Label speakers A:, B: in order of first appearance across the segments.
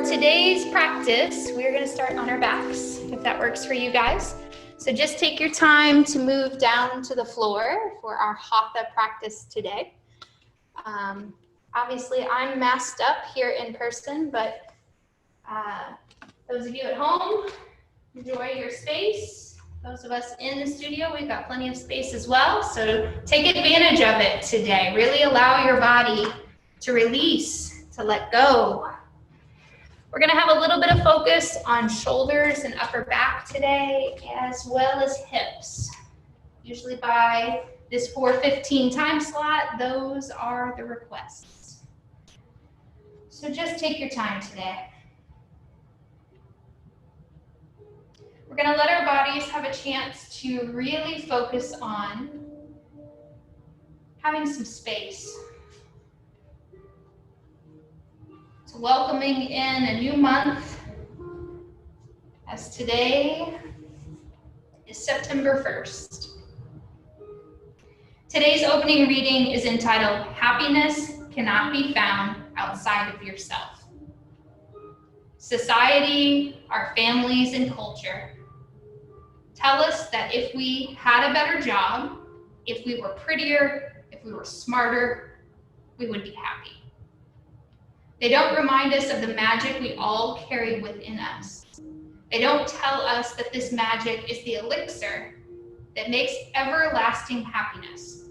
A: today's practice, we're going to start on our backs, if that works for you guys. So just take your time to move down to the floor for our Hatha practice today. Obviously, I'm masked up here in person, but those of you at home, enjoy your space. Those of us in the studio, we've got plenty of space as well. So take advantage of it today. Really allow your body to release, to let go. We're going to have a little bit of focus on shoulders and upper back today, as well as hips. Usually by this 4:15 time slot, those are the requests. So just take your time today. We're going to let our bodies have a chance to really focus on having some space. To welcoming in a new month, as today is September 1st. Today's opening reading is entitled, Happiness Cannot Be Found Outside of Yourself. Society, our families, and culture tell us that if we had a better job, if we were prettier, if we were smarter, we would be happy. They don't remind us of the magic we all carry within us. They don't tell us that this magic is the elixir that makes everlasting happiness,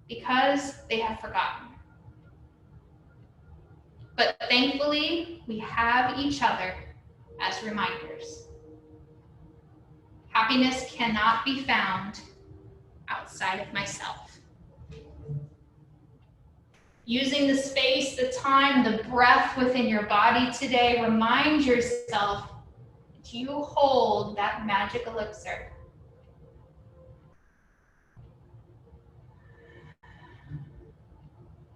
A: because they have forgotten. But thankfully, we have each other as reminders. Happiness cannot be found outside of myself. Using the space, the time, the breath within your body today, remind yourself that you hold that magic elixir.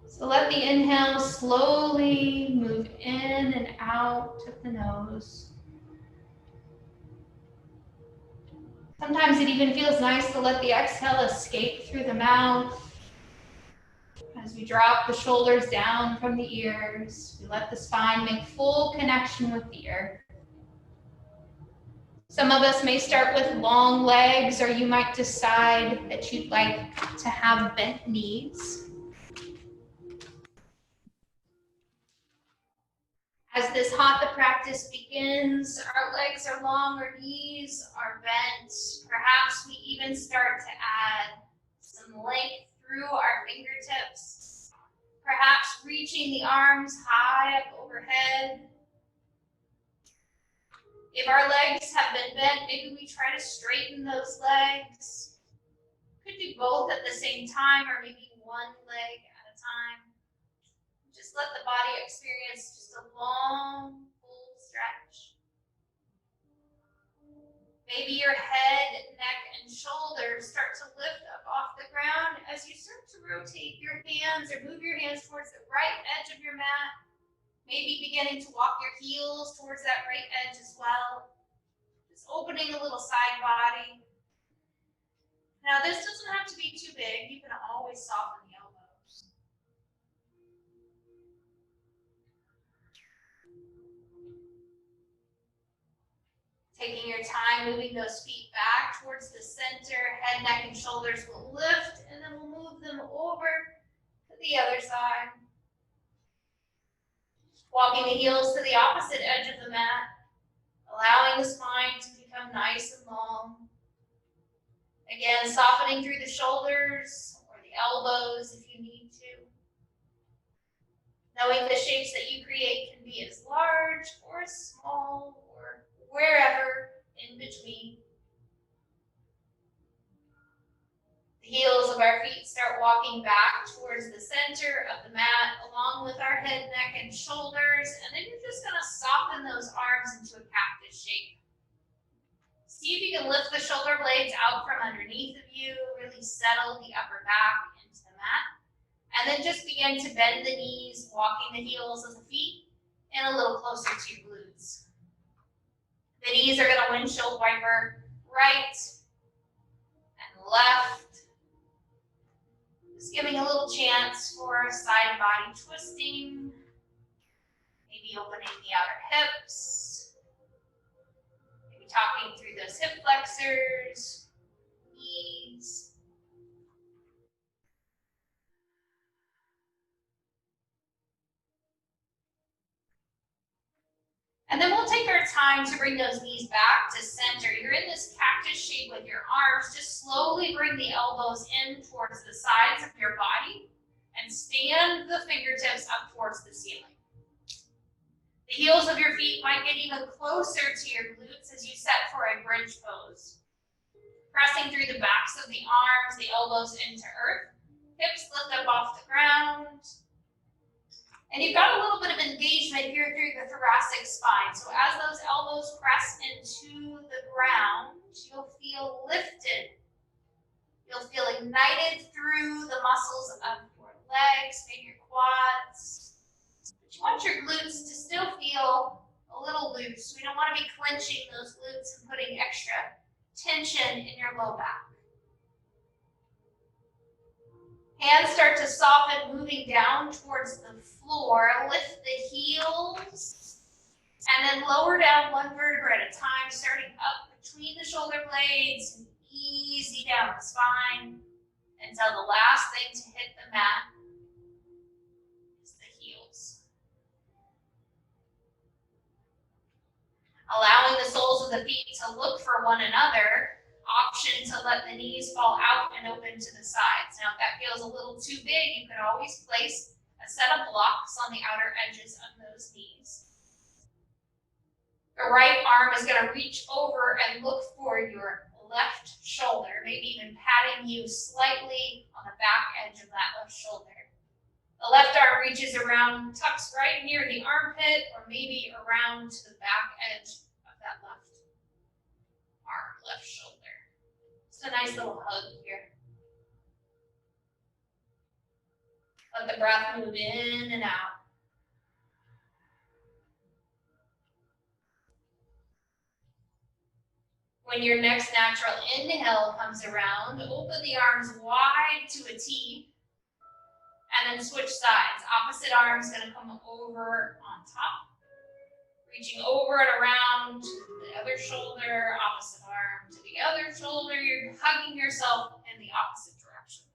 A: So let the inhale slowly move in and out of the nose. Sometimes it even feels nice to let the exhale escape through the mouth. As we drop the shoulders down from the ears, we let the spine make full connection with the earth. Some of us may start with long legs, or you might decide that you'd like to have bent knees. As this Hatha practice begins, our legs are long, our knees are bent. Perhaps we even start to add some length through our fingertips, perhaps reaching the arms high up overhead. If our legs have been bent, maybe we try to straighten those legs. Could do both at the same time, or maybe one leg at a time. Just let the body experience just a long, full stretch. Maybe your head, neck, and shoulders start to lift up off the ground as you start to rotate your hands or move your hands towards the right edge of your mat. Maybe beginning to walk your heels towards that right edge as well. Just opening a little side body. Now this doesn't have to be too big. You can always soften the elbows. Taking your time, moving those feet back towards the center, head, neck, and shoulders will lift, and then we'll move them over to the other side. Walking the heels to the opposite edge of the mat, allowing the spine to become nice and long. Again, softening through the shoulders or the elbows if you need to. Knowing the shapes that you create can be as large or as small or wherever in between. The heels of our feet start walking back towards the center of the mat, along with our head, neck, and shoulders, and then you're just going to soften those arms into a cactus shape. See if you can lift the shoulder blades out from underneath of you, really settle the upper back into the mat, and then just begin to bend the knees, walking the heels of the feet in a little closer to your glutes. The knees are going to windshield wiper right and left. Just giving a little chance for side body twisting. Maybe Maybe opening the outer hips. Maybe talking through those hip flexors, knees. And then we'll take our time to bring those knees back to center. You're in this cactus shape with your arms. Just slowly bring the elbows in towards the sides of your body and stand the fingertips up towards the ceiling. The heels of your feet might get even closer to your glutes as you set for a bridge pose. Pressing through the backs of the arms, the elbows into earth. Hips lift up off the ground. And you've got a little bit of engagement here through the thoracic spine. So as those elbows press into the ground, you'll feel lifted. You'll feel ignited through the muscles of your legs, maybe your quads. But you want your glutes to still feel a little loose. We don't want to be clenching those glutes and putting extra tension in your low back. Hands start to soften, moving down towards the floor. Lift the heels and then lower down one vertebra at a time, starting up between the shoulder blades and easy down the spine until the last thing to hit the mat is the heels. Allowing the soles of the feet to look for one another. Option to let the knees fall out and open to the sides. Now, if that feels a little too big, you can always place a set of blocks on the outer edges of those knees. The right arm is going to reach over and look for your left shoulder, maybe even patting you slightly on the back edge of that left shoulder. The left arm reaches around, tucks right near the armpit, or maybe around to the back edge of that left arm, left shoulder. Just a nice little hug here. Let the breath move in and out. When your next natural inhale comes around, open the arms wide to a T, and then switch sides. Opposite arm is going to come over on top, reaching over and around to the other shoulder, opposite arm to the other shoulder. You're hugging yourself in the opposite direction.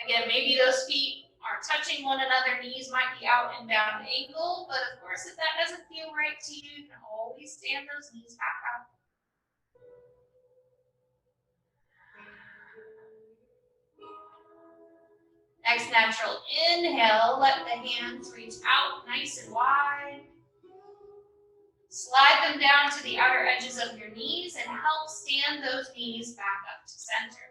A: Again, maybe those feet are touching one another, knees might be out and down ankle, but of course, if that doesn't feel right to you, you can always stand those knees back up. Next natural inhale, let the hands reach out nice and wide. Slide them down to the outer edges of your knees and help stand those knees back up to center.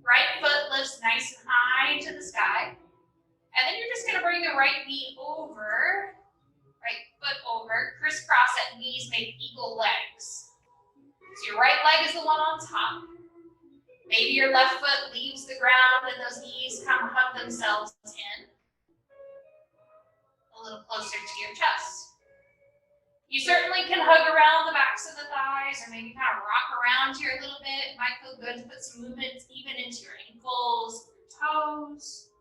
A: Right foot lifts nice and high to the sky. And then you're just going to bring the right knee over, right foot over, crisscross at knees, make eagle legs. So your right leg is the one on top. Maybe your left foot leaves the ground and those knees come hug themselves in. A little closer to your chest. You certainly can hug around the backs of the thighs or maybe kind of rock around here a little bit. It might feel good to put some movement even into your ankles, your toes.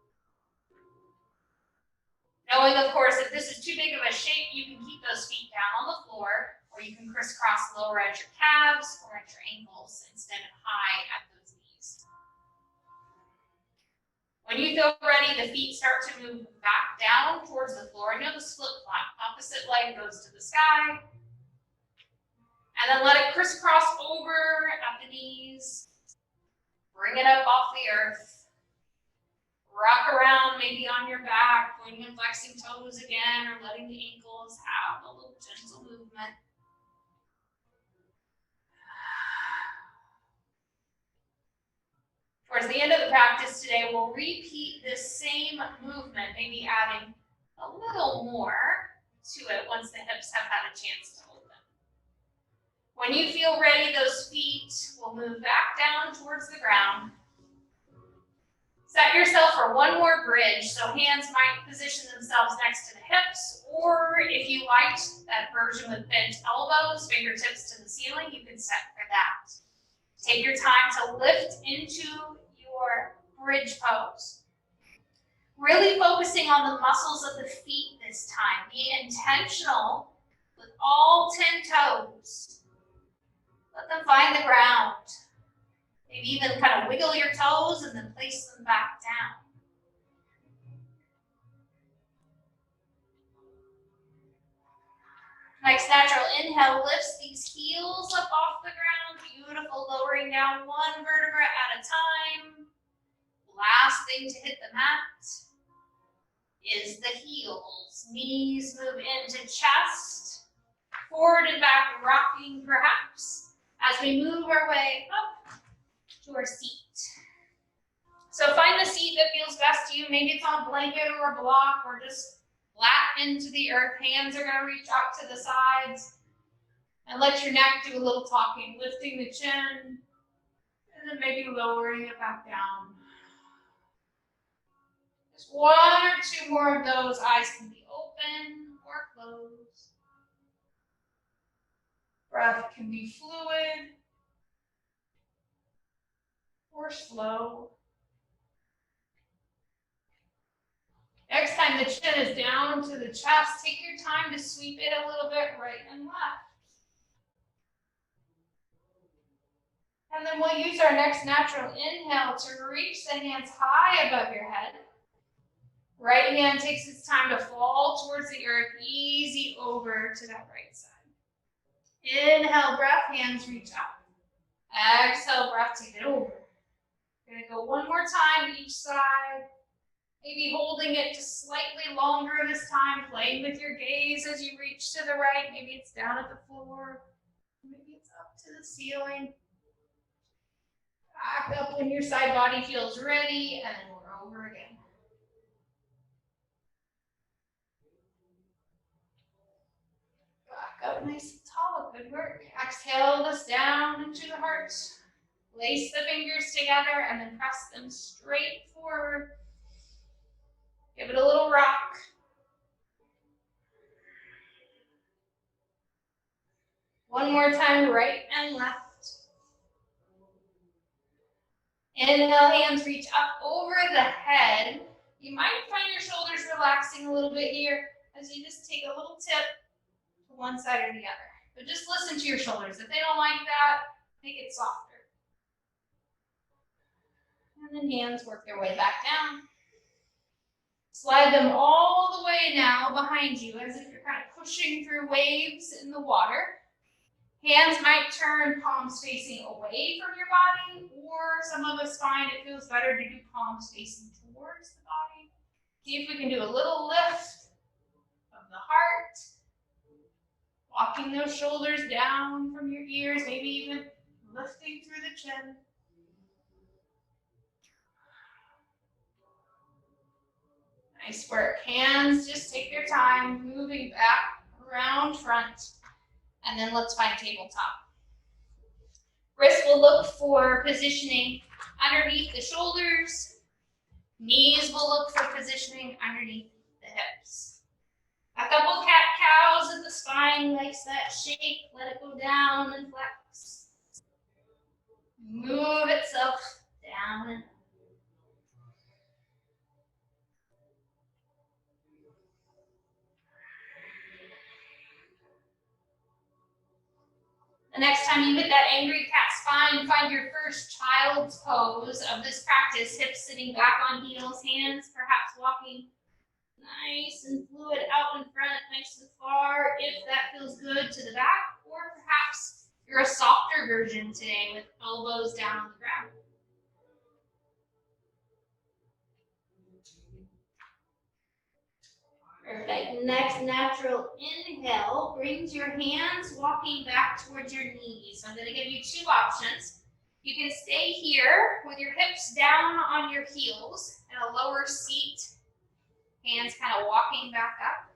A: Knowing, of course, if this is too big of a shape, you can keep those feet down on the floor, or you can crisscross lower at your calves or at your ankles instead of high at those knees. When you feel ready, the feet start to move back down towards the floor. Notice flip-flop. Opposite leg goes to the sky. And then let it crisscross over at the knees. Bring it up off the earth. Rock around maybe on your back, pointing and flexing toes again, or letting the ankles have a little gentle movement. Towards the end of the practice today, we'll repeat this same movement, maybe adding a little more to it once the hips have had a chance to hold them. When you feel ready, those feet will move back down towards the ground. Set yourself for one more bridge, so hands might position themselves next to the hips, or if you liked that version with bent elbows, fingertips to the ceiling, you can set for that. Take your time to lift into your bridge pose. Really focusing on the muscles of the feet this time. Be intentional with all 10 toes. Let them find the ground. Maybe even kind of wiggle your toes and then place them back down. Nice natural inhale lifts these heels up off the ground. Beautiful, lowering down one vertebra at a time. Last thing to hit the mat is the heels. Knees move into chest, forward and back, rocking perhaps, as we move our way up to our seat. So find the seat that feels best to you. Maybe it's on a blanket or a block or just flat into the earth. Hands are going to reach out to the sides. And let your neck do a little talking, lifting the chin, and then maybe lowering it back down. Just one or two more of those. Eyes can be open or closed. Breath can be fluid or slow. Next time the chin is down to the chest, take your time to sweep it a little bit right and left. And then we'll use our next natural inhale to reach the hands high above your head. Right hand takes its time to fall towards the earth, easy over to that right side. Inhale, breath, hands reach up. Exhale, breath, take it over. We're going to go one more time each side. Maybe holding it just slightly longer this time, playing with your gaze as you reach to the right. Maybe it's down at the floor. Maybe it's up to the ceiling. Back up when your side body feels ready, and then we're over again. Back up nice and tall, good work. Exhale this down into the heart. Lace the fingers together and then press them straight forward. Give it a little rock. One more time, right and left. Inhale, hands reach up over the head. You might find your shoulders relaxing a little bit here as you just take a little tip to one side or the other. But just listen to your shoulders. If they don't like that, make it softer. And then hands work their way back down. Slide them all the way now behind you as if you're kind of pushing through waves in the water. Hands might turn palms facing away from your body, or some of us find it feels better to do palms facing towards the body. See if we can do a little lift of the heart, walking those shoulders down from your ears, maybe even lifting through the chin. Nice work. Hands just take their time, moving back, around, front, and then let's find tabletop. Wrists will look for positioning underneath the shoulders. Knees will look for positioning underneath the hips. A couple cat-cows at the spine likes that shape. Let it go down and flex. Move itself down and up. The next time you hit that angry cat spine, find your first child's pose of this practice. Hips sitting back on heels, hands perhaps walking nice and fluid out in front, nice and far, if that feels good, to the back. Or perhaps you're a softer version today with elbows down on the ground. Perfect. Next natural inhale brings your hands walking back towards your knees. I'm going to give you two options. You can stay here with your hips down on your heels in a lower seat, hands kind of walking back up.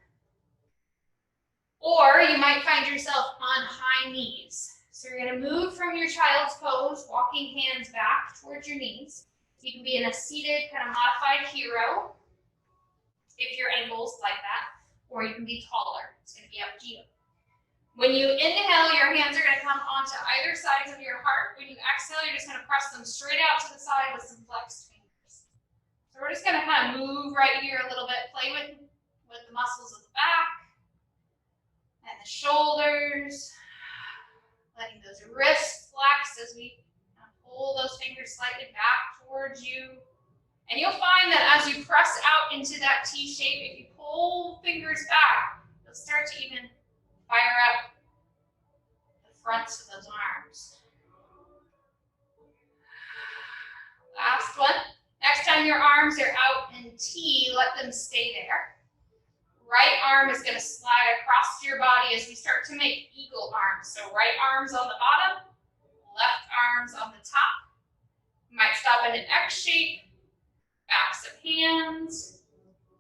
A: Or you might find yourself on high knees. So you're going to move from your child's pose, walking hands back towards your knees. You can be in a seated, kind of modified hero, if your ankle's like that, or you can be taller. It's going to be up to you. When you inhale, your hands are going to come onto either sides of your heart. When you exhale, you're just going to press them straight out to the side with some flexed fingers. So we're just going to kind of kind of move right here a little bit. Play with the muscles of the back and the shoulders. Letting those wrists flex as we pull those fingers slightly back towards you. And you'll find that as you press out into that T shape, if you pull fingers back, you'll start to even fire up the fronts of those arms. Last one. Next time your arms are out in T, let them stay there. Right arm is going to slide across your body as we start to make eagle arms. So right arms on the bottom, left arms on the top. You might stop in an X shape. Backs of hands,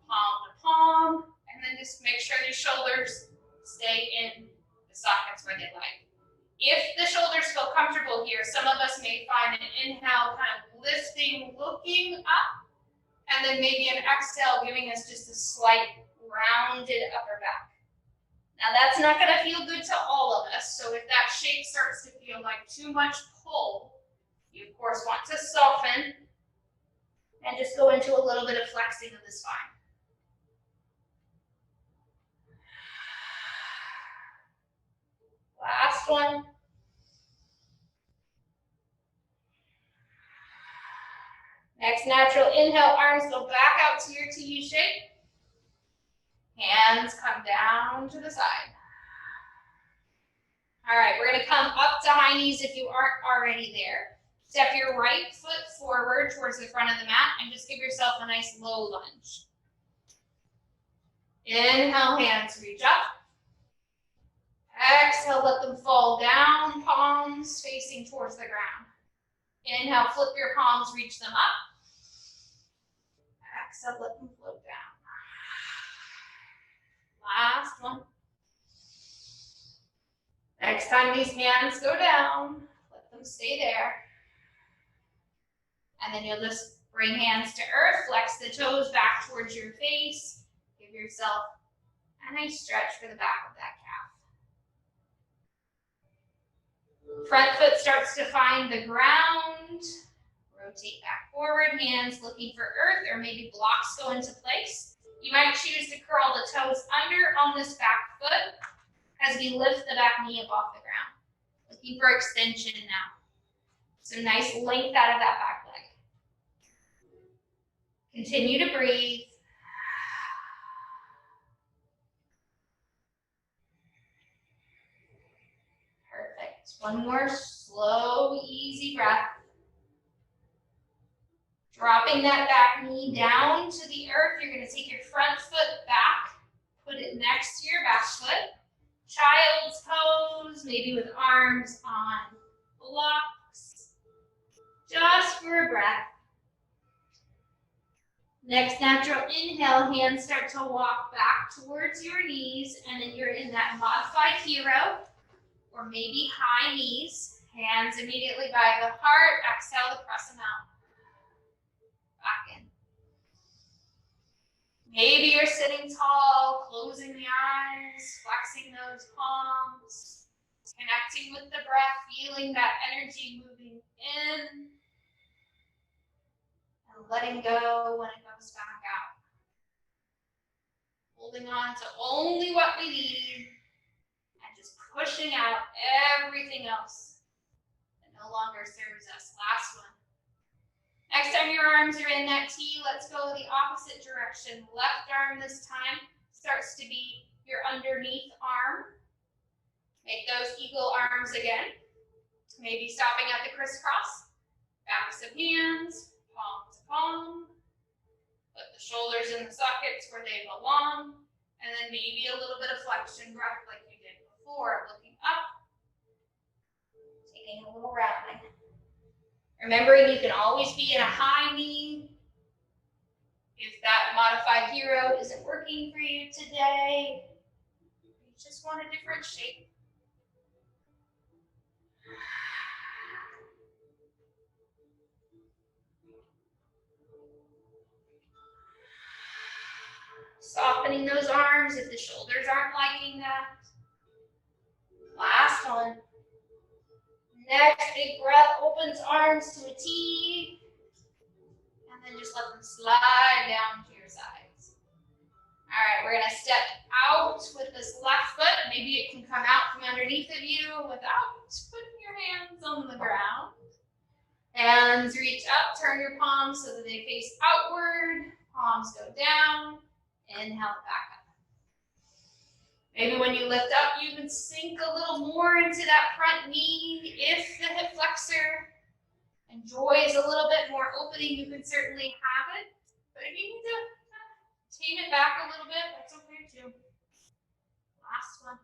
A: palm to palm, and then just make sure your shoulders stay in the sockets where they like. If the shoulders feel comfortable here, some of us may find an inhale kind of lifting, looking up, and then maybe an exhale giving us just a slight rounded upper back. Now that's not going to feel good to all of us, so if that shape starts to feel like too much pull, you of course want to soften and just go into a little bit of flexing of the spine. Last one. Next natural inhale, arms go back out to your T shape. Hands come down to the side. All right, we're gonna come up to high knees if you aren't already there. Step your right foot forward towards the front of the mat and just give yourself a nice low lunge. Inhale, hands reach up. Exhale, let them fall down, palms facing towards the ground. Inhale, flip your palms, reach them up. Exhale, let them float down. Last one. Next time these hands go down, let them stay there. And then you'll just bring hands to earth, flex the toes back towards your face. Give yourself a nice stretch for the back of that calf. Front foot starts to find the ground. Rotate back forward, hands looking for earth, or maybe blocks go into place. You might choose to curl the toes under on this back foot as we lift the back knee up off the ground. Looking for extension now. Some nice length out of that back leg. Continue to breathe. Perfect. One more slow, easy breath. Dropping that back knee down to the earth. You're going to take your front foot back, put it next to your back foot. Child's pose, maybe with arms on blocks. Just for a breath. Next natural inhale, hands start to walk back towards your knees, and then you're in that modified hero, or maybe high knees. Hands immediately by the heart, exhale to press them out. Back in. Maybe you're sitting tall, closing the eyes, flexing those palms, connecting with the breath, feeling that energy moving in, and letting go when it comes back out. Holding on to only what we need, and just pushing out everything else that no longer serves us. Last one. Next time your arms are in that T, let's go the opposite direction. Left arm this time starts to be your underneath arm. Make those eagle arms again. Maybe stopping at the crisscross. Backs of hands, palm to palm. Put the shoulders in the sockets where they belong. And then maybe a little bit of flexion breath like you did before, looking up. Taking a little rounding. Remembering you can always be in a high knee. If that modified hero isn't working for you today, you just want a different shape. Softening those arms if the shoulders aren't liking that. Last one. Next, big breath, opens arms to a T. And And then just let them slide down to your sides. All right, we're gonna step out with this left foot. Maybe it can come out from underneath of you without putting your hands on the ground. Hands reach up, turn your palms so that they face outward. Palms go down. Inhale back up. Maybe when you lift up, you can sink a little more into that front knee. If the hip flexor enjoys a little bit more opening, you can certainly have it. But if you need to tame it back a little bit, that's okay too. Last one.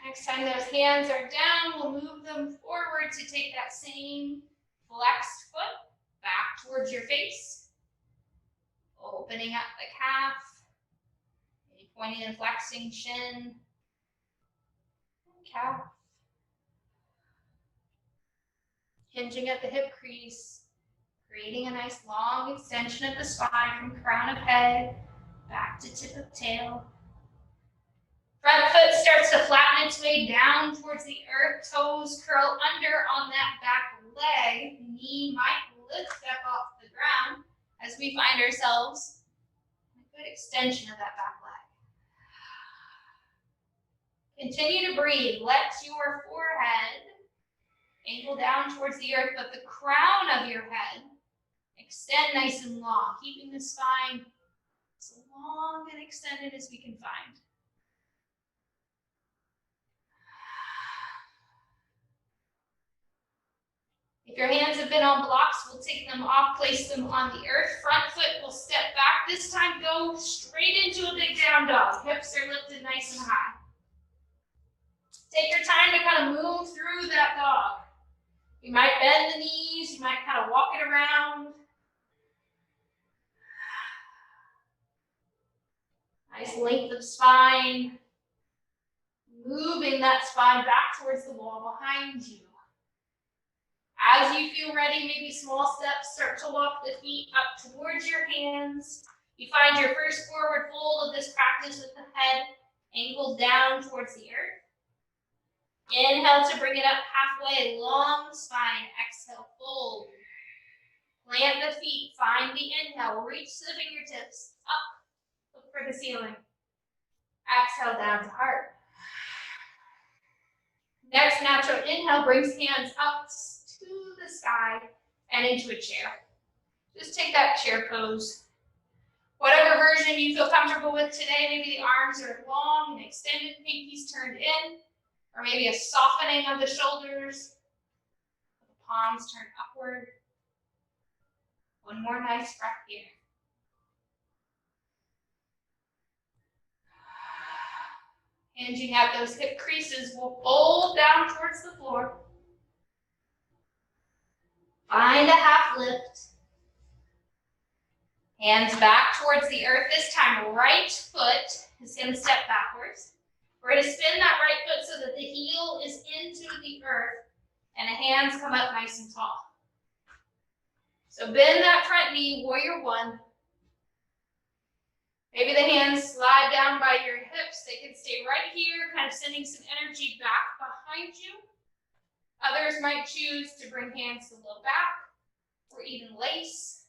A: Next time those hands are down, we'll move them forward to take that same flexed foot back towards your face. Opening up the calf. Maybe pointing and flexing shin. Calf. Hinging at the hip crease. Creating a nice long extension of the spine from crown of head back to tip of tail. Front foot starts to flatten its way down towards the earth. Toes curl under on that back leg. Knee might lift up off the ground as we find ourselves in a good extension of that back leg. Continue to breathe. Let your forehead angle down towards the earth, but the crown of your head extend nice and long, keeping the spine as long and extended as we can find. If your hands have been on blocks, we'll take them off, place them on the earth. Front foot will step back. This time, go straight into a big down dog. Hips are lifted nice and high. Take your time to kind of move through that dog. You might bend the knees. You might kind of walk it around. Nice length of spine. Moving that spine back towards the wall behind you. As you feel ready, maybe small steps, start to walk the feet up towards your hands. You find your first forward fold of this practice with the head angled down towards the earth. Inhale to bring it up halfway, long spine. Exhale, fold. Plant the feet, find the inhale, reach the fingertips up, look for the ceiling. Exhale down to heart. Next natural inhale brings hands up to the sky and into a chair. Just take that chair pose. Whatever version you feel comfortable with today, maybe the arms are long and extended, pinkies turned in, or maybe a softening of the shoulders, the palms turned upward. One more nice breath here. Hinging at those hip creases, we'll fold down towards the floor. Find a half lift. Hands back towards the earth. This time, right foot is going to step backwards. We're going to spin that right foot so that the heel is into the earth and the hands come up nice and tall. So bend that front knee, warrior one. Maybe the hands slide down by your hips. They can stay right here, kind of sending some energy back behind you. Others might choose to bring hands to low back or even lace.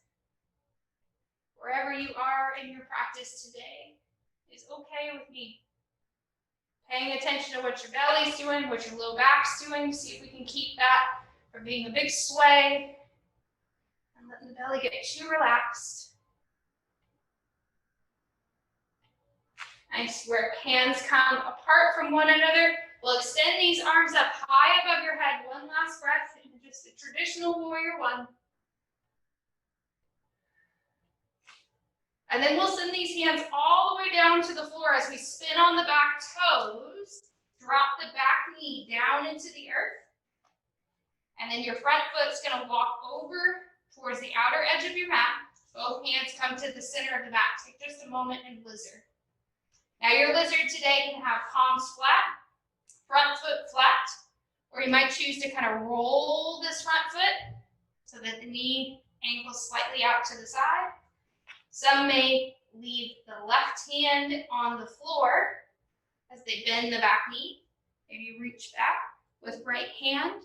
A: Wherever you are in your practice today is okay with me. Paying attention to what your belly's doing, what your low back's doing. See if we can keep that from being a big sway and letting the belly get too relaxed. Nice work. Hands come apart from one another. We'll extend these arms up high above your head. One last breath into just a traditional warrior one. And then we'll send these hands all the way down to the floor as we spin on the back toes. Drop the back knee down into the earth. And then your front foot's going to walk over towards the outer edge of your mat. Both hands come to the center of the mat. Take just a moment and lizard. Now your lizard today can have palms flat, front foot flat, or you might choose to kind of roll this front foot so that the knee angles slightly out to the side. Some may leave the left hand on the floor as they bend the back knee. Maybe reach back with right hand.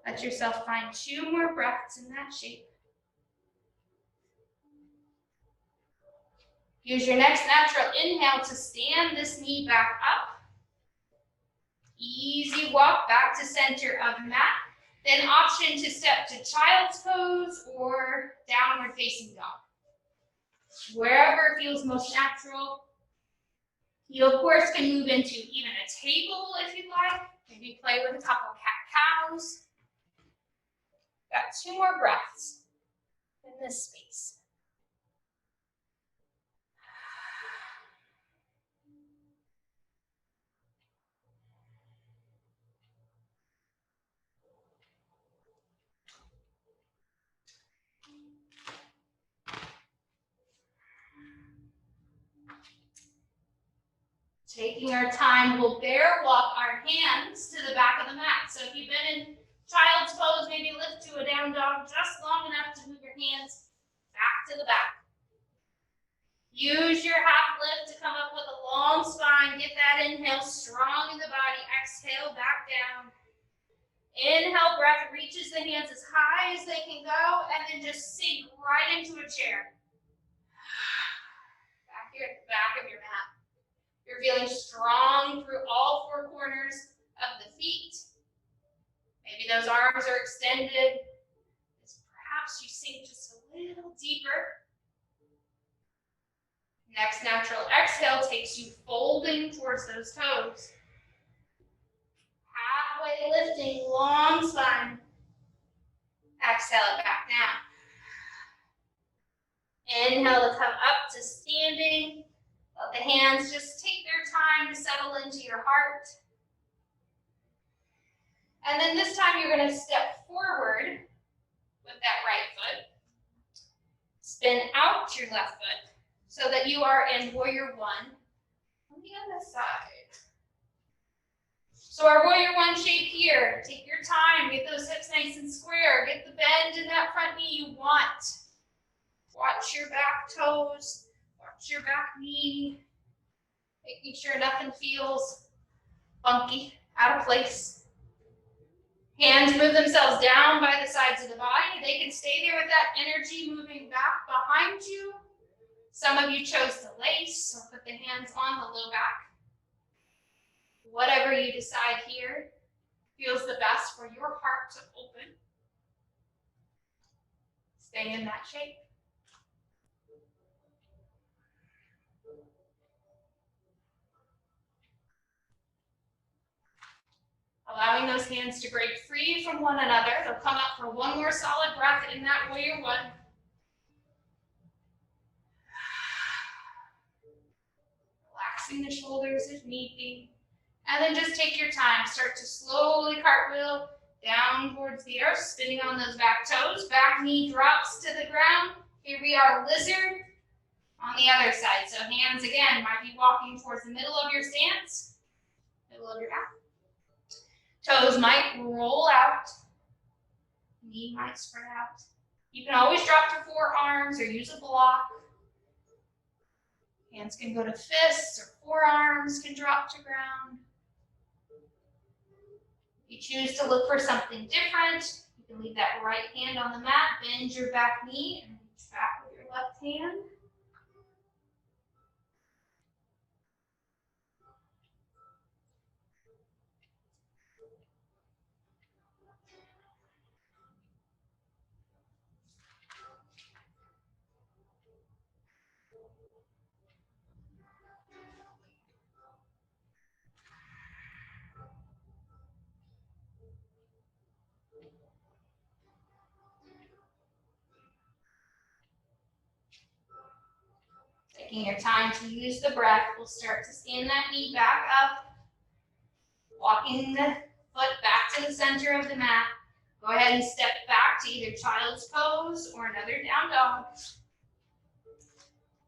A: Let yourself find 2 more breaths in that shape. Use your next natural inhale to stand this knee back up. Easy walk back to center of the mat. Then option to step to child's pose or downward facing dog. Wherever feels most natural. You, of course, can move into even a table if you'd like. Maybe play with a couple cat-cows. Got 2 more breaths in this space. Taking our time, we'll bear walk our hands to the back of the mat. So if you've been in child's pose, maybe lift to a down dog just long enough to move your hands back to the back. Use your half lift to come up with a long spine. Get that inhale strong in the body. Exhale back down. Inhale, breath reaches the hands as high as they can go, and then just sink right into a chair. Back here at the back of your mat. You're feeling strong through all 4 corners of the feet. Maybe those arms are extended. Perhaps you sink just a little deeper. Next natural exhale takes you folding towards those toes. Halfway lifting, long spine. Exhale it back down. Inhale to come up to standing. Let the hands just take their time to settle into your heart. And then this time you're going to step forward with that right foot. Spin out your left foot so that you are in warrior 1 on the other side. So our warrior 1 shape here. Take your time, get those hips nice and square. Get the bend in that front knee you want. Watch your back toes. Watch your back knee, making sure nothing feels funky, out of place. Hands move themselves down by the sides of the body. They can stay there with that energy moving back behind you. Some of you chose to lace or put the hands on the low back. Whatever you decide here feels the best for your heart to open. Stay in that shape. Allowing those hands to break free from one another. They'll come up for 1 more solid breath in that warrior 1. Relaxing the shoulders if need be. And then just take your time. Start to slowly cartwheel down towards the earth, spinning on those back toes. Back knee drops to the ground. Here we are, lizard on the other side. So hands, again, might be walking towards the middle of your stance, middle of your back. Toes might roll out. Knee might spread out. You can always drop to forearms or use a block. Hands can go to fists or forearms can drop to ground. If you choose to look for something different, you can leave that right hand on the mat, bend your back knee, and reach back with your left hand. Taking your time to use the breath, we'll start to stand that knee back up, walking the foot back to the center of the mat. Go ahead and step back to either child's pose or another down dog.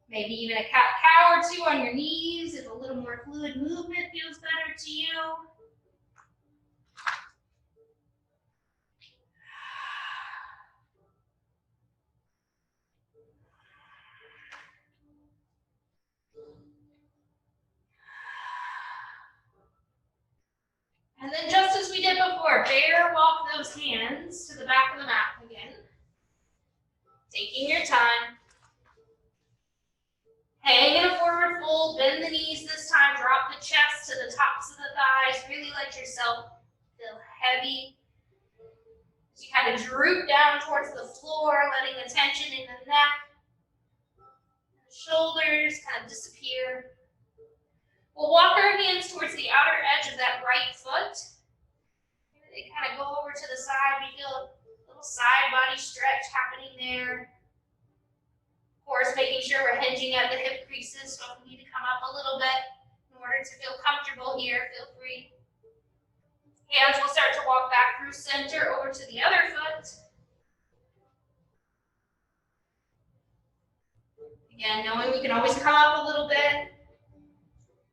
A: Maybe even a cat-cow or 2 on your knees if a little more fluid movement feels better to you. And then just as we did before, bear walk those hands to the back of the mat again. Taking your time. Hang in a forward fold, bend the knees this time, drop the chest to the tops of the thighs. Really let yourself feel heavy. As you kind of droop down towards the floor, letting the tension in the neck, the shoulders kind of disappear. We'll walk our hands towards the outer edge of that right foot. They kind of go over to the side. We feel a little side body stretch happening there. Of course, making sure we're hinging at the hip creases, so if we need to come up a little bit in order to feel comfortable here, feel free. Hands will start to walk back through center over to the other foot. Again, knowing we can always come up a little bit,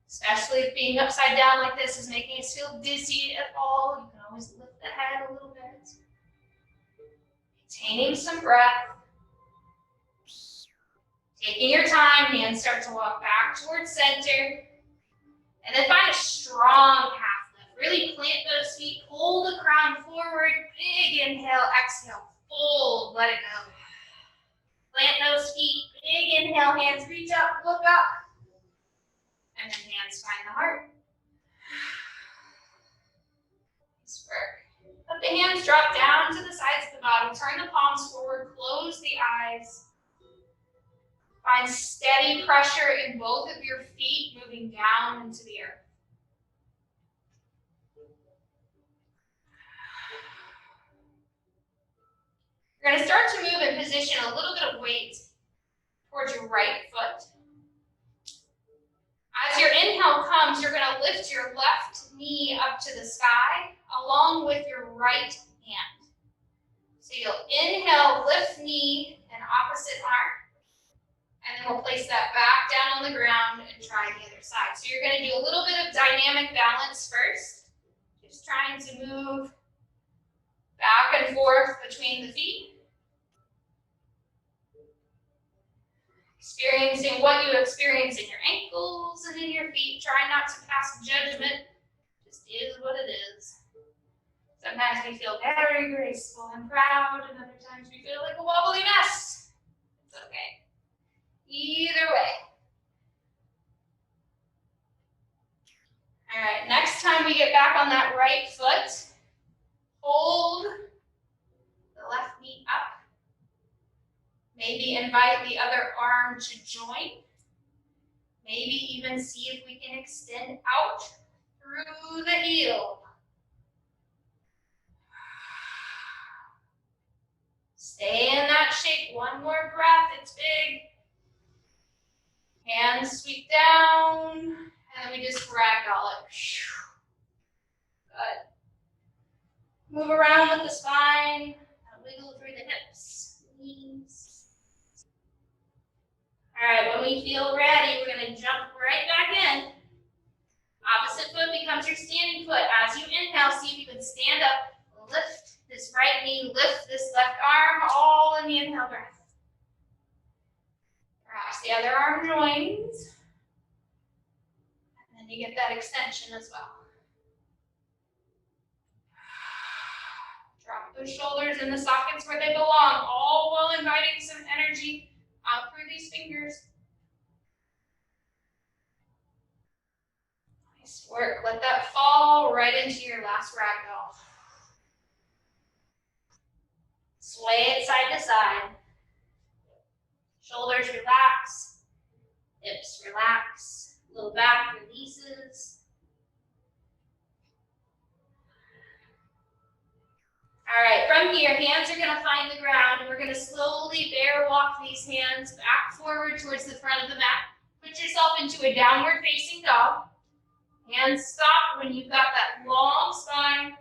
A: especially if being upside down like this is making us feel dizzy at all. You can always lift the head a little bit. Maintaining some breath. Taking your time, hands start to walk back towards center. And then find a strong half lift. Really plant those feet, pull the crown forward, big inhale, exhale, fold, let it go. Plant those feet, big inhale, hands reach up, look up. And then hands find the heart. Nice work. Let the hands drop down to the sides of the body. Turn the palms forward, close the eyes. Find steady pressure in both of your feet, moving down into the earth. You're going to start to move and position a little bit of weight towards your right foot. As your inhale comes, you're going to lift your left knee up to the sky along with your right hand. So you'll inhale, lift knee and opposite arm. And then we'll place that back down on the ground and try the other side. So you're going to do a little bit of dynamic balance first. Just trying to move back and forth between the feet. Experiencing what you experience in your ankles and in your feet. Try not to pass judgment. Just is what it is. Sometimes we feel very graceful and proud, and other times we feel like a wobbly mess. It's okay. Either way. All right, next time we get back on that right foot, hold the left knee up. Maybe invite the other arm to join. Maybe even see if we can extend out through the heel. Stay in that shape. One more breath. It's big. Hands sweep down. And then we just ragdoll it. Good. Move around with the spine. Wiggle through the hips, knees. All right, when we feel ready, we're going to jump right back in. Opposite foot becomes your standing foot. As you inhale, see if you can stand up, lift this right knee, lift this left arm, all in the inhale breath. Perhaps the other arm joins. And then you get that extension as well. Drop those shoulders in the sockets where they belong, all while inviting some energy out through these fingers. Nice work. Let that fall right into your last ragdoll. Sway it side to side. Shoulders relax. Hips relax. Low back releases. All right, from here, hands are going to find the ground, and we're going to slowly bear walk these hands back forward towards the front of the mat. Put yourself into a downward facing dog. Hands stop when you've got that long spine.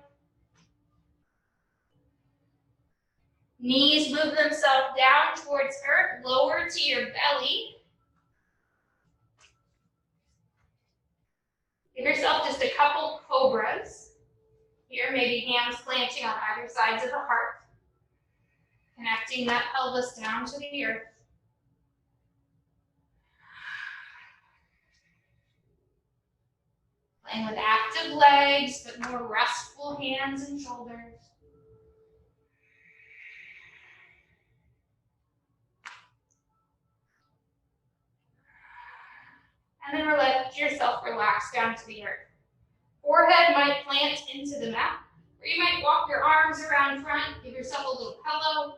A: Knees move themselves down towards earth, lower to your belly. Give yourself just a couple cobras. Here, maybe hands planting on either sides of the heart, connecting that pelvis down to the earth. Playing with active legs, but more restful hands and shoulders. And then let yourself relax down to the earth. Forehead might plant into the mat, or you might walk your arms around front, give yourself a little pillow.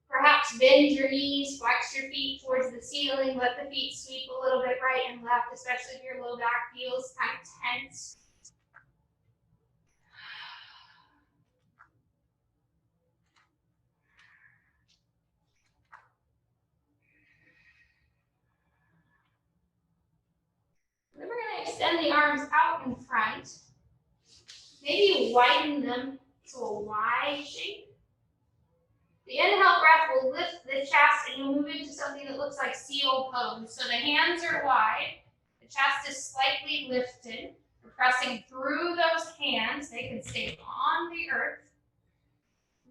A: Perhaps bend your knees, flex your feet towards the ceiling, let the feet sweep a little bit right and left, especially if your low back feels kind of tense. Then we're going to extend the arms out in front. Maybe widen them to a Y shape. The inhale breath will lift the chest and you'll move into something that looks like seal pose. So the hands are wide, the chest is slightly lifted. We're pressing through those hands. They can stay on the earth.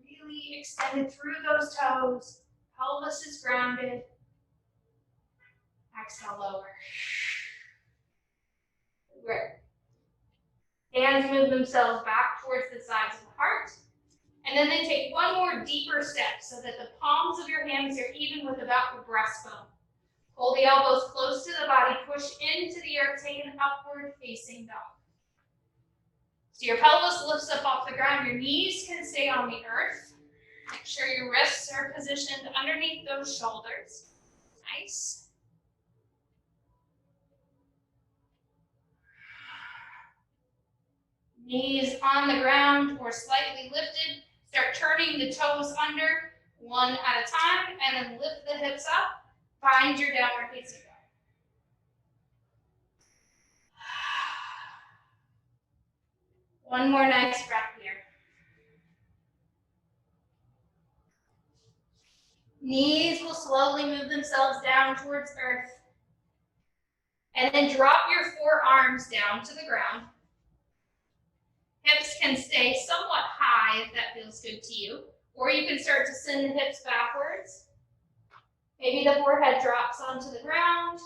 A: Really extended through those toes. Pelvis is grounded. Exhale, lower. Good. Hands move themselves back towards the sides of the heart. And then they take one more deeper step so that the palms of your hands are even with about your breastbone. Pull the elbows close to the body, push into the earth, take an upward facing dog. So your pelvis lifts up off the ground, your knees can stay on the earth. Make sure your wrists are positioned underneath those shoulders. Nice. Knees on the ground or slightly lifted. Start turning the toes under one at a time and then lift the hips up. Find your downward facing dog. One more nice breath here. Knees will slowly move themselves down towards earth. And then drop your forearms down to the ground. Hips can stay somewhat high if that feels good to you. Or you can start to send the hips backwards. Maybe the forehead drops onto the ground.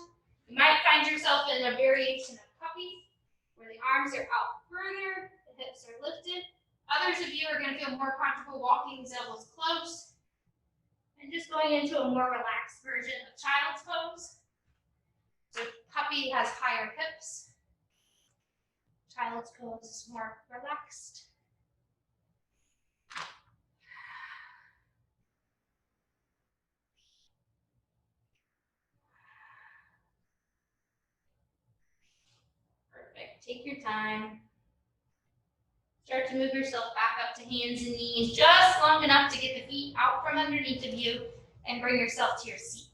A: You might find yourself in a variation of puppy, where the arms are out further, the hips are lifted. Others of you are going to feel more comfortable walking these elbows close and just going into a more relaxed version of child's pose. So puppy has higher hips. Child's pose is more relaxed. Perfect. Take your time. Start to move yourself back up to hands and knees, just long enough to get the feet out from underneath of you and bring yourself to your seat.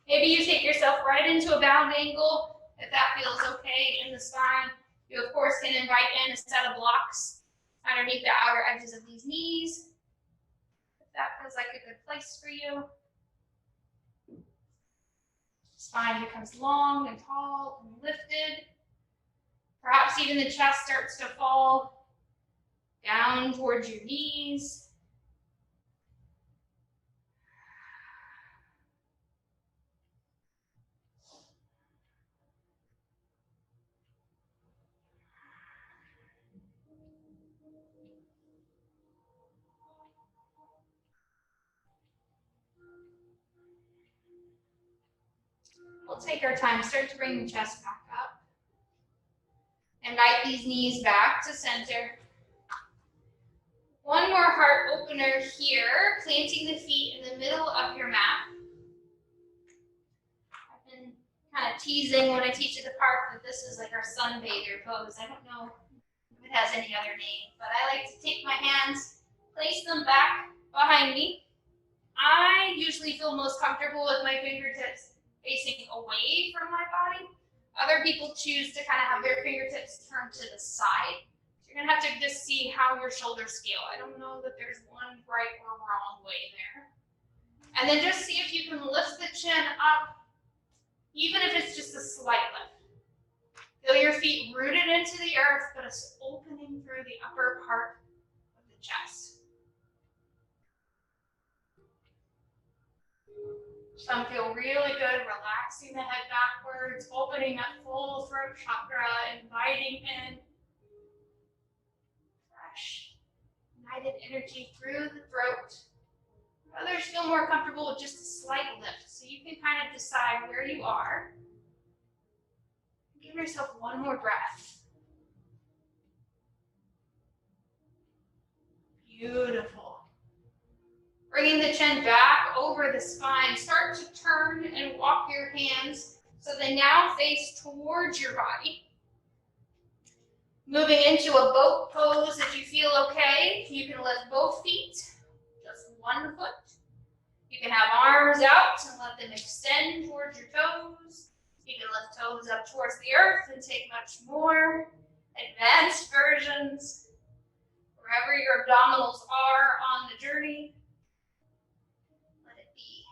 A: Maybe you take yourself right into a bound angle, if that feels okay in the spine. You, of course, can invite in a set of blocks underneath the outer edges of these knees, if that feels like a good place for you. Spine becomes long and tall and lifted. Perhaps even the chest starts to fall down towards your knees. We'll take our time, start to bring the chest back up. Invite these knees back to center. One more heart opener here, planting the feet in the middle of your mat. I've been kind of teasing when I teach at the park that this is like our sunbather pose. I don't know if it has any other name, but I like to take my hands, place them back behind me. I usually feel most comfortable with my fingertips facing away from my body. Other people choose to kind of have their fingertips turned to the side. So you're gonna have to just see how your shoulders scale. I don't know that there's one right or wrong way there. And then just see if you can lift the chin up, even if it's just a slight lift. Feel your feet rooted into the earth, but it's opening through the upper part of the chest. Some feel really good, relaxing the head backwards, opening that full throat chakra, inviting in fresh, united energy through the throat, Others feel more comfortable with just a slight lift, so you can kind of decide where you are. Give yourself one more breath. Beautiful. Bringing the chin back over the spine. Start to turn and walk your hands so they now face towards your body. Moving into a boat pose if you feel okay. You can lift both feet, just one foot. You can have arms out and let them extend towards your toes. You can lift toes up towards the earth and take much more advanced versions. Wherever your abdominals are on the journey, let it be.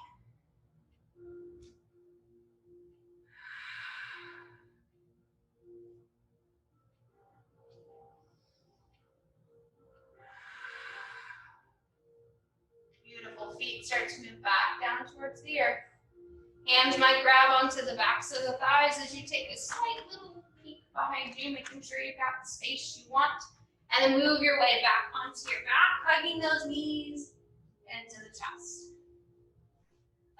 A: Beautiful. Feet start to move back down towards the earth. Hands might grab onto the backs of the thighs as you take a slight little peek behind you, making sure you've got the space you want. And then move your way back onto your back, hugging those knees into the chest.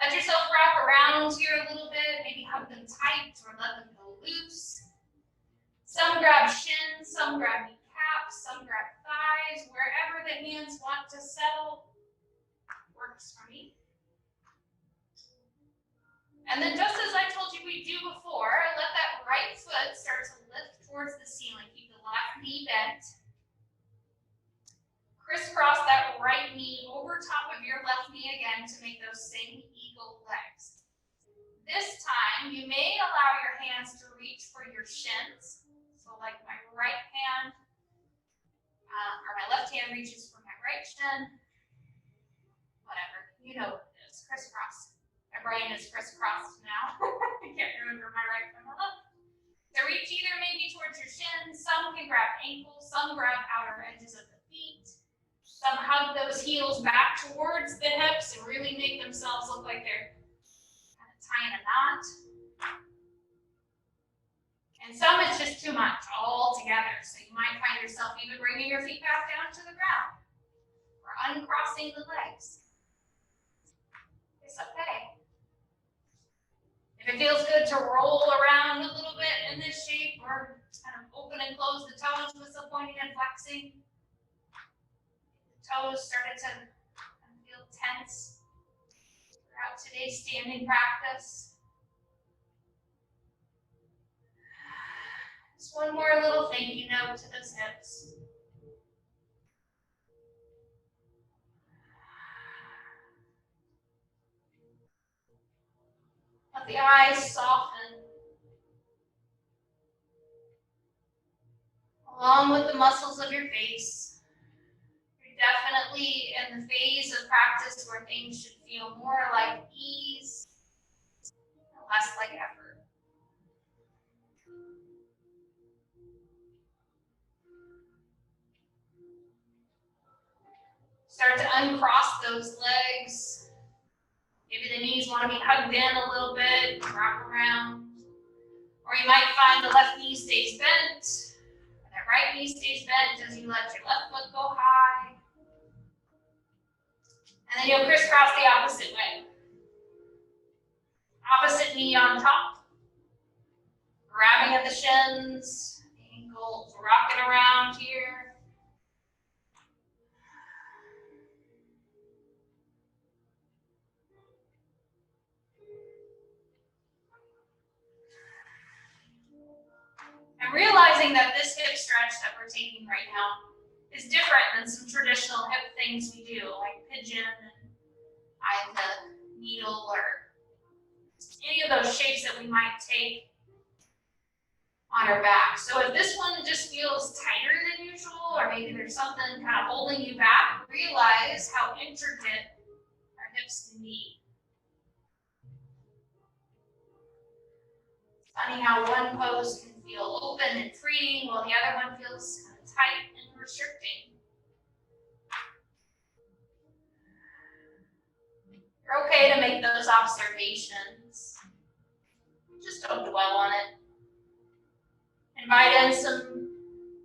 A: Let yourself wrap around here a little bit, maybe hug them tight or let them go loose. Some grab shins, some grab kneecaps, some grab thighs, wherever the hands want to settle works for me. And then just as I told you we do before, let that right foot start to lift towards the ceiling. Keep the left knee bent. Crisscross that right knee over top of your left knee again to make those same eagle legs. This time, you may allow your hands to reach for your shins. So like my right hand, or my left hand reaches for my right shin. Whatever, you know what it is, crisscross. My brain is crisscrossed now. I can't remember my right from my left. So reach either maybe towards your shins. Some can grab ankles, some grab outer edges of the feet. Some hug those heels back towards the hips and really make themselves look like they're kind of tying a knot. And some it's just too much all together. So you might find yourself even bringing your feet back down to the ground or uncrossing the legs. It's okay. If it feels good to roll around a little bit in this shape or kind of open and close the toes with some pointing and flexing, the toes started to feel tense throughout today's standing practice. Just one more little thank you note to those hips. Let the eyes soften, along with the muscles of your face. You're definitely in the phase of practice where things should feel more like ease, less like effort. Start to uncross those legs. Maybe the knees want to be hugged in a little bit, wrap around. Or you might find the left knee stays bent, or that right knee stays bent as you let your left foot go high. And then you'll crisscross the opposite way. Opposite knee on top. Grabbing at the shins, ankles, rocking around here. And realizing that this hip stretch that we're taking right now is different than some traditional hip things we do, like pigeon and eye the needle, or any of those shapes that we might take on our back. So if this one just feels tighter than usual, or maybe there's something kind of holding you back, realize how intricate our hips can be. Funny how one pose can feel open and freeing while the other one feels kind of tight and restricting. You're okay to make those observations. Just don't dwell on it. Invite in some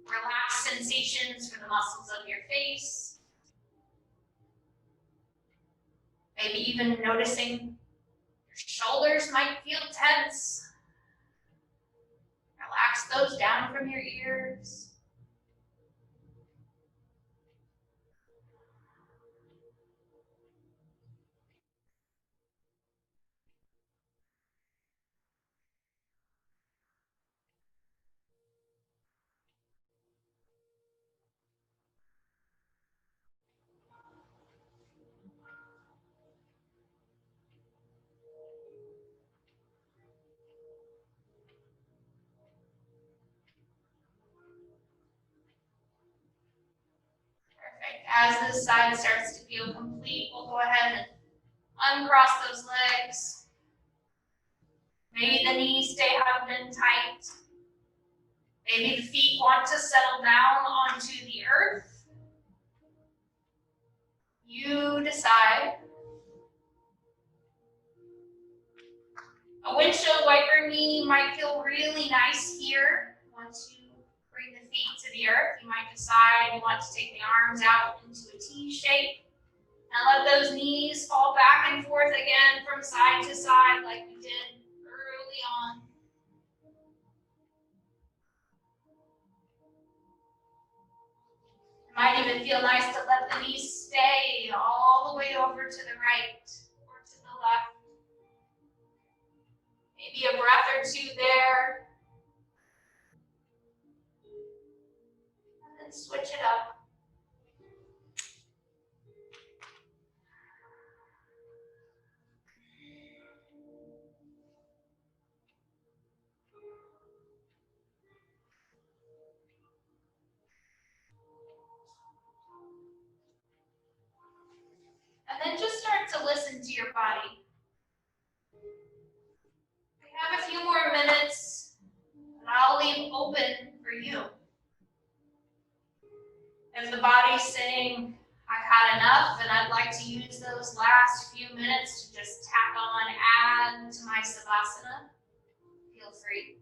A: relaxed sensations for the muscles of your face. Maybe even noticing your shoulders might feel tense. Relax those down from your ears. Perfect. As this side starts to feel complete, we'll go ahead and uncross those legs. Maybe the knees stay hugged and tight. Maybe the feet want to settle down onto the earth. You decide. A windshield wiper knee might feel really nice here. Once you bring the feet to the earth, you might decide you want to take the arms out into a T shape and let those knees fall back and forth again from side to side like we did early on. It might even feel nice to let the knees stay all the way over to the right or to the left. Maybe a breath or two there. And then switch it up. And then just start to listen to your body. We have a few more minutes, and I'll leave open for you. If the body's saying, I've had enough and I'd like to use those last few minutes to just tack on, add to my Savasana, feel free.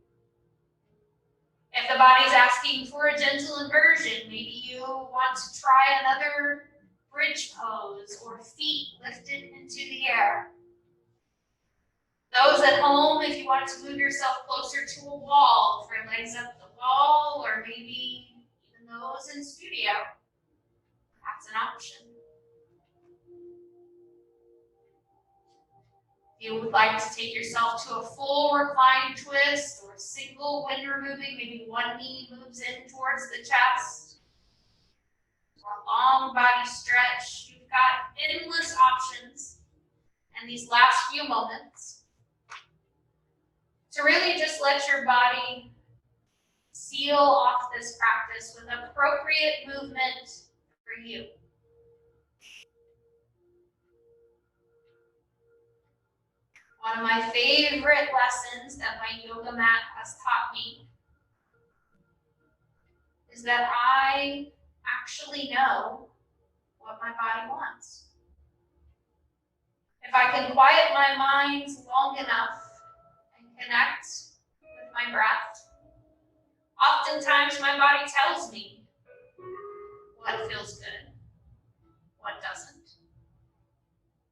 A: If the body's asking for a gentle inversion, maybe you want to try another bridge pose or feet lifted into the air. Those at home, if you want to move yourself closer to a wall, for legs up the wall, or maybe even those in studio, that's an option. If you would like to take yourself to a full reclined twist or single wind removing, maybe one knee moves in towards the chest, or a long body stretch, you've got endless options in these last few moments to really just let your body seal off this practice with appropriate movement for you. One of my favorite lessons that my yoga mat has taught me is that I actually know what my body wants. If I can quiet my mind long enough and connect with my breath, oftentimes my body tells me what feels good, what doesn't,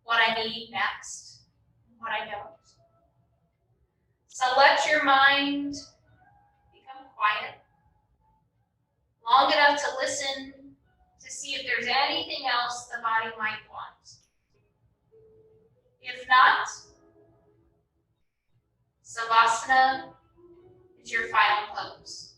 A: what I need next, what I don't. So let your mind become quiet long enough to listen to see if there's anything else the body might want. If not, Savasana is your final pose.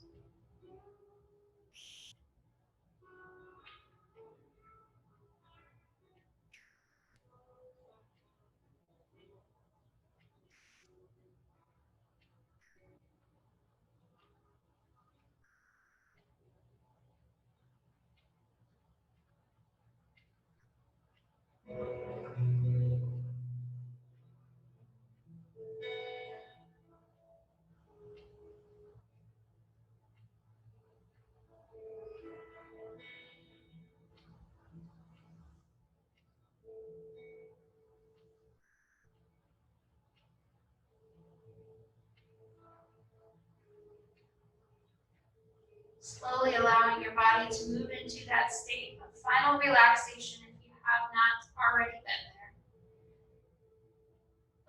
A: Slowly allowing your body to move into that state of final relaxation if you have not already been there.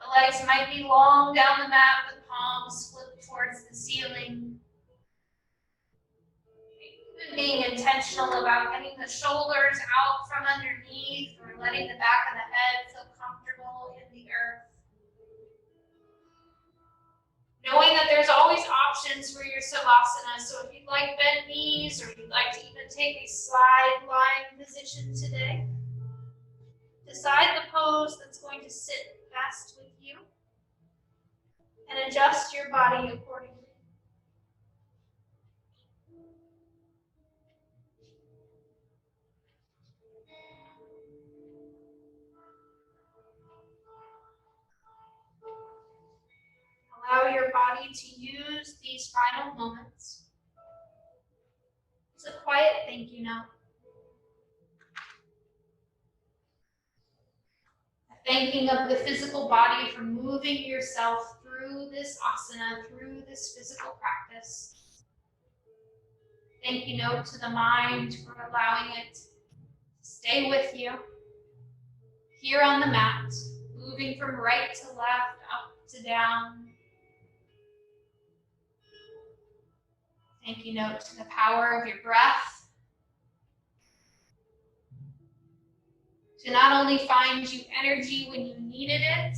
A: The legs might be long down the mat, the palms flip towards the ceiling. Even being intentional about getting the shoulders out from underneath or letting the back of the head feel comfortable in the earth. Knowing that there's always options for your savasana, so if you'd like bent knees or you'd like to even take a slide lying position today, decide the pose that's going to sit best with you and adjust your body accordingly. Allow your body to use these final moments as a quiet thank you note. A thanking of the physical body for moving yourself through this asana, through this physical practice. Thank you note to the mind for allowing it to stay with you here on the mat, moving from right to left, up to down. Thank you note to the power of your breath to not only find you energy when you needed it,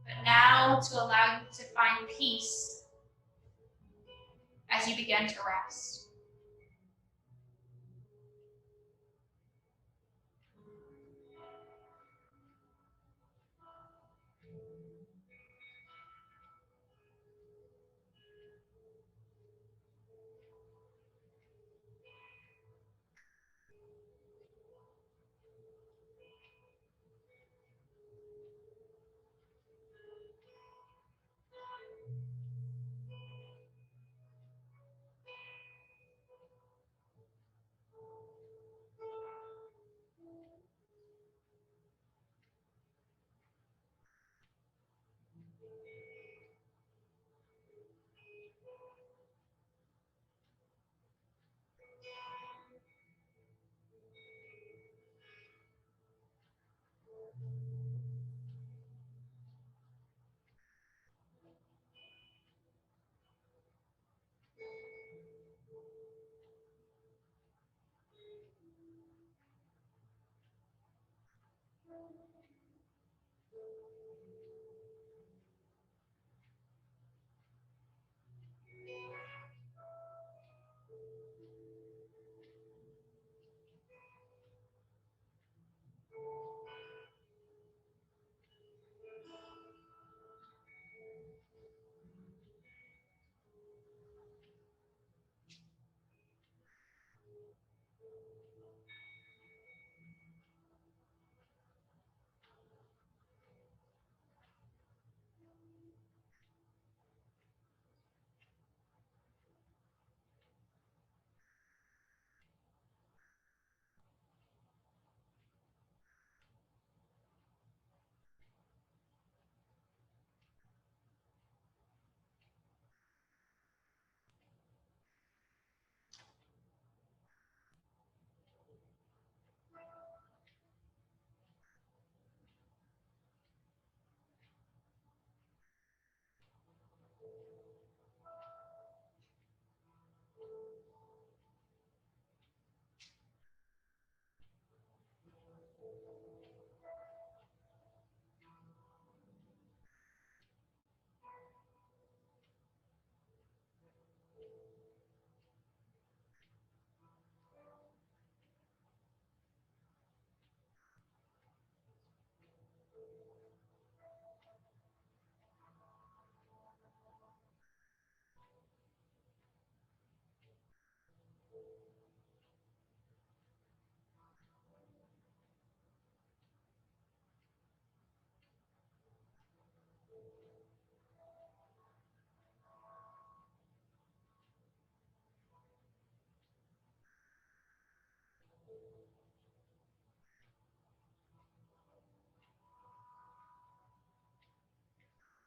A: but now to allow you to find peace as you begin to rest.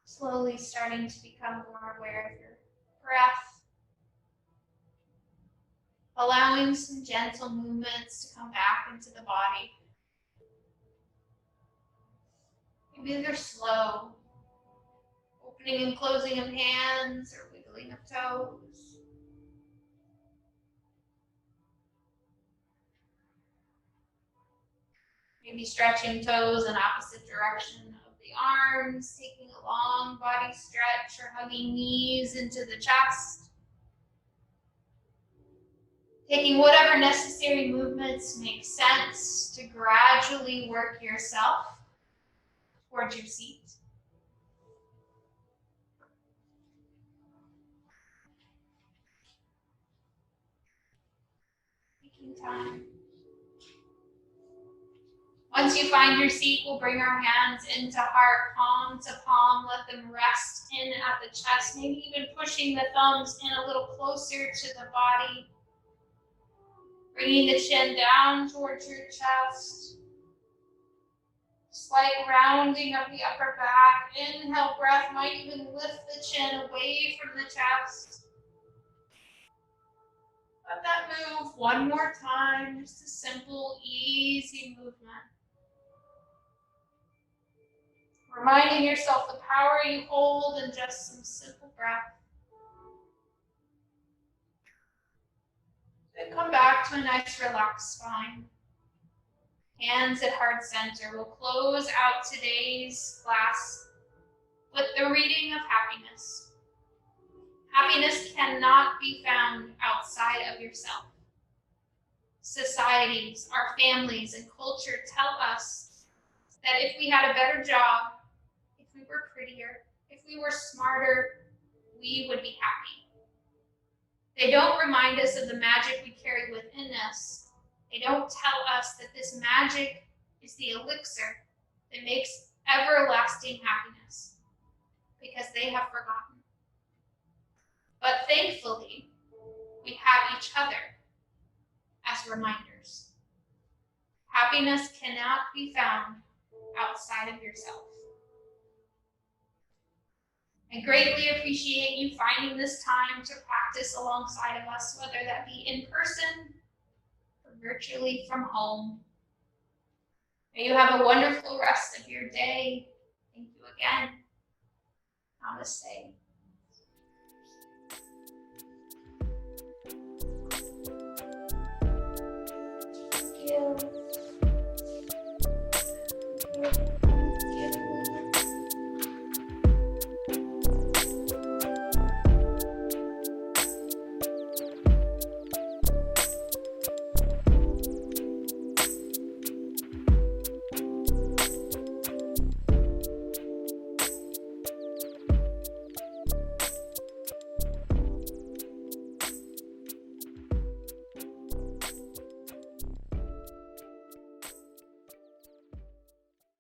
A: Slowly starting to become more aware of your breath, allowing some gentle movements to come back into the body. Maybe they're slow, opening and closing of hands or wiggling of toes. Maybe stretching toes in opposite direction of the arms, taking a long body stretch or hugging knees into the chest. Taking whatever necessary movements make sense to gradually work yourself towards your seat. Taking time. Once you find your seat, we'll bring our hands into heart, palm to palm. Let them rest in at the chest, maybe even pushing the thumbs in a little closer to the body. Bringing the chin down towards your chest. Slight rounding of the upper back. Inhale, breath might even lift the chin away from the chest. Let that move one more time, just a simple, easy movement. Reminding yourself the power you hold in just some simple breath. Then come back to a nice relaxed spine. Hands at heart center. We'll close out today's class with the reading of happiness. Happiness cannot be found outside of yourself. Societies, our families, and culture tell us that if we had a better job, if we were prettier, if we were smarter, we would be happy. They don't remind us of the magic we carry within us. They don't tell us that this magic is the elixir that makes everlasting happiness, because they have forgotten. But thankfully, we have each other as reminders. Happiness cannot be found outside of yourself. I greatly appreciate you finding this time to practice alongside of us, whether that be in person or virtually from home. May you have a wonderful rest of your day. Thank you again. Namaste.